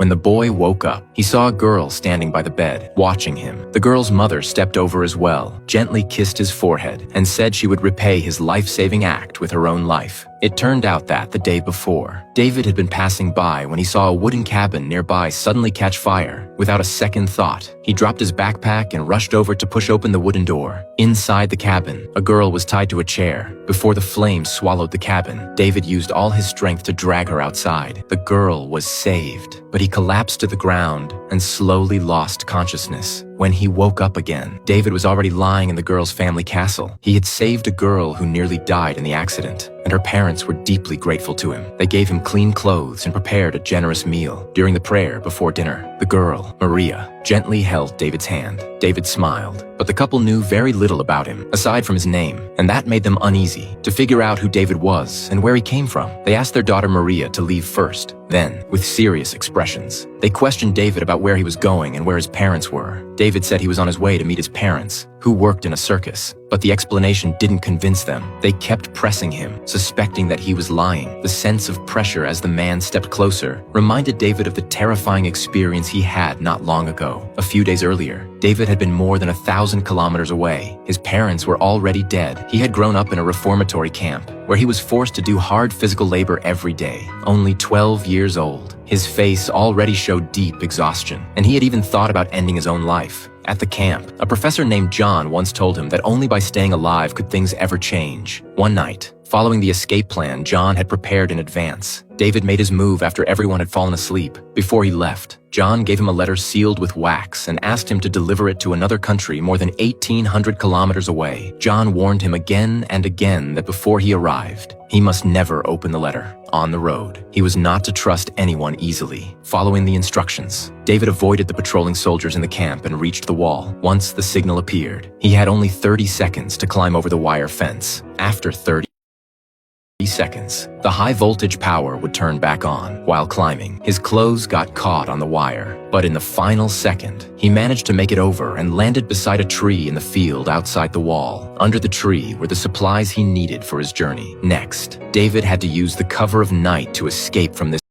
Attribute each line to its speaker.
Speaker 1: When the boy woke up, he saw a girl standing by the bed, watching him. The girl's mother stepped over as well, gently kissed his forehead, and said she would repay his life-saving act with her own life. It turned out that, the day before, David had been passing by when he saw a wooden cabin nearby suddenly catch fire. Without a second thought, he dropped his backpack and rushed over to push open the wooden door. Inside the cabin, a girl was tied to a chair. Before the flames swallowed the cabin, David used all his strength to drag her outside. The girl was saved, but he collapsed to the ground and slowly lost consciousness. When he woke up again, David was already lying in the girl's family castle. He had saved a girl who nearly died in the accident, and her parents were deeply grateful to him. They gave him clean clothes and prepared a generous meal. During the prayer before dinner, the girl, Maria, gently held David's hand. David smiled, but the couple knew very little about him, aside from his name, and that made them uneasy. To figure out who David was and where he came from, they asked their daughter Maria to leave first. Then, with serious expressions, they questioned David about where he was going and where his parents were. David said he was on his way to meet his parents, who worked in a circus. But the explanation didn't convince them. They kept pressing him, suspecting that he was lying. The sense of pressure as the man stepped closer reminded David of the terrifying experience he had not long ago. A few days earlier, David had been more than 1,000 kilometers away. His parents were already dead. He had grown up in a reformatory camp, where he was forced to do hard physical labor every day. Only 12 years old, his face already showed deep exhaustion, and he had even thought about ending his own life. At the camp, a professor named John once told him that only by staying alive could things ever change. One night, following the escape plan John had prepared in advance, David made his move after everyone had fallen asleep. Before he left, John gave him a letter sealed with wax and asked him to deliver it to another country more than 1,800 kilometers away. John warned him again and again that before he arrived, he must never open the letter. On the road, he was not to trust anyone easily. Following the instructions, David avoided the patrolling soldiers in the camp and reached the wall. Once the signal appeared, he had only 30 seconds to climb over the wire fence. After 30 seconds, the high voltage power would turn back on. While climbing, his clothes got caught on the wire, but in the final second, he managed to make it over and landed beside a tree in the field outside the wall. Under the tree were the supplies he needed for his journey. Next, David had to use the cover of night to escape from this